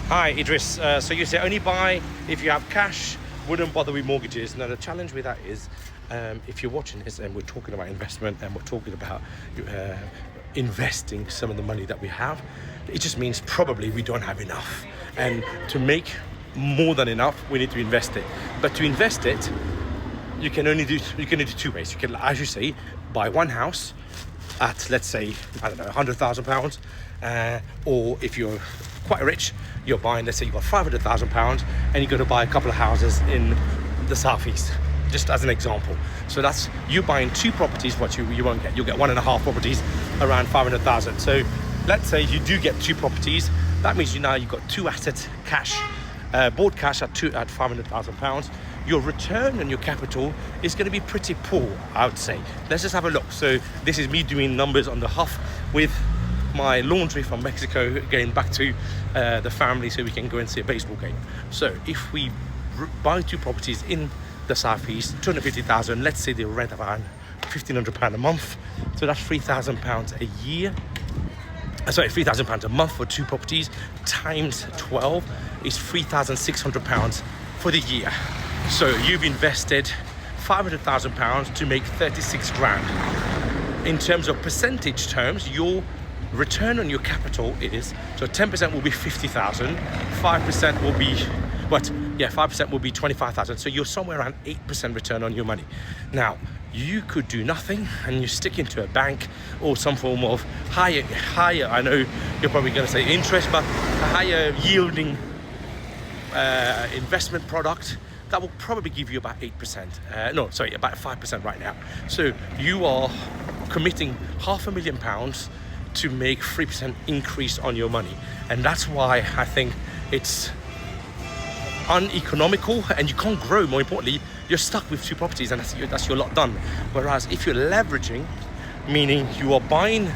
Hi, Idris. So you say only buy if you have cash, wouldn't bother with mortgages. Now, the challenge with that is if you're watching this and we're talking about investment and we're talking about investing some of the money that we have, it just means probably we don't have enough. And to make more than enough, we need to invest it. But to invest it, you can only do two ways. You can, as you say, buy one house at, let's say, I don't know, £100,000, or if you're quite rich, you're buying, let's say you've got £500,000 and you're going to buy a couple of houses in the southeast, just as an example. So that's you buying two properties. What you won't get, you'll get 1.5 properties around 500,000. So let's say you do get two properties. That means you've got two assets, cash, bought cash at £500,000. Your return on your capital is going to be pretty poor, I would say. Let's just have a look. So this is me doing numbers on the huff with my laundry from Mexico, going back to the family so we can go and see a baseball game. So if we buy two properties in the southeast, 250,000, let's say they rent around £1,500 a month, so that's £3,000 a year. Sorry, £3,000 a month for two properties times 12 is £3,600 for the year. So you've invested £500,000 to make 36 grand. In terms of percentage terms, your return on your capital is, so 10% will be 50,000, 5% will be, 5% will be 25,000. So you're somewhere around 8% return on your money. Now, you could do nothing and you stick into a bank or some form of higher, I know you're probably going to say interest, but a higher yielding investment product that will probably give you about 8%. About 5% right now. So you are committing £500,000 to make 3% increase on your money. And that's why I think it's uneconomical and you can't grow. More importantly, you're stuck with two properties and that's your lot done. Whereas if you're leveraging, meaning you are buying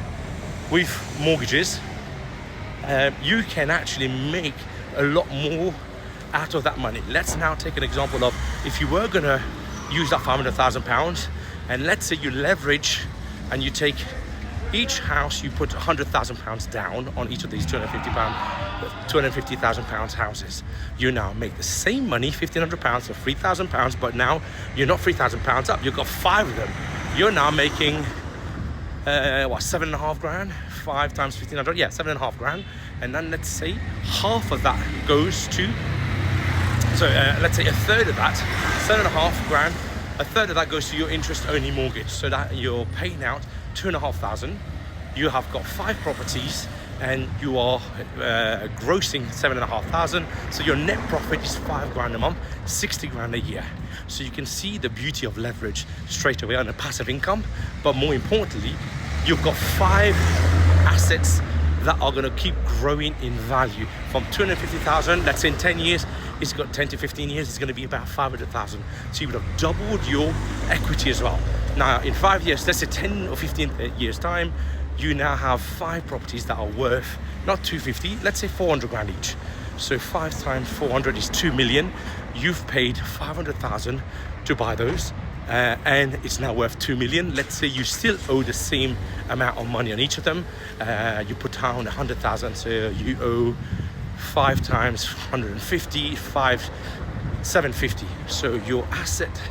with mortgages, you can actually make a lot more out of that money. Let's now take an example of if you were gonna use that £500,000 and let's say you leverage and you take each house, you put £100,000 down on each of these £250,000 houses. You now make the same money, £1,500 for £3,000, but now you're not £3,000 up, you've got 5 of them. You're now making 7.5 grand, 5 times 1,500, 7.5 grand. And then let's say half of that goes to, let's say a third of that, 7.5 grand, a third of that goes to your interest only mortgage. So that you're paying out 2,500, you have got 5 properties and you are grossing 7,500. So your net profit is 5 grand a month, 60 grand a year. So you can see the beauty of leverage straight away on a passive income. But more importantly, you've got 5 assets that are going to keep growing in value from 250,000. Let's say in 10 years, it's got 10 to 15 years, it's going to be about 500,000. So you would have doubled your equity as well. Now, in 5 years, let's say 10 or 15 years time, you now have 5 properties that are worth not 250, let's say 400 grand each. So 5 times 400 is 2 million. You've paid 500,000 to buy those. And it's now worth 2 million. Let's say you still owe the same amount of money on each of them. You put down 100,000, so you owe 5 times 150, 750. So your asset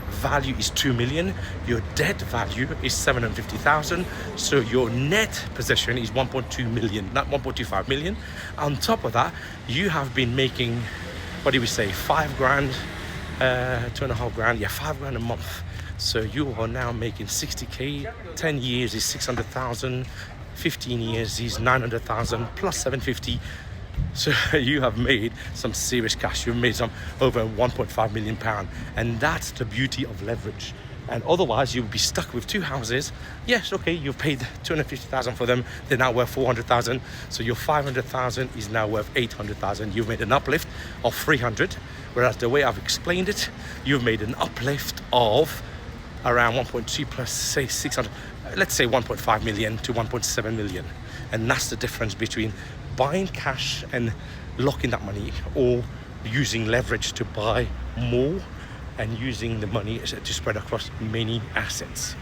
value is 2 million. Your debt value is 750,000. So your net possession is 1.2 million, not 1.25 million. On top of that, you have been making, 5 grand. 2.5 grand, 5 grand a month. So you are now making 60k. 10 years is 600,000. 15 years is 900,000 plus 750. So you have made some serious cash. You've made some over 1.5 million pound, and that's the beauty of leverage. And otherwise, you'll be stuck with 2 houses. Yes, okay, you've paid 250,000 for them. They're now worth 400,000. So your 500,000 is now worth 800,000. You've made an uplift of 300. Whereas the way I've explained it, you've made an uplift of around 1.2 plus, say, 600. Let's say 1.5 million to 1.7 million. And that's the difference between buying cash and locking that money or using leverage to buy more and using the money to spread across many assets.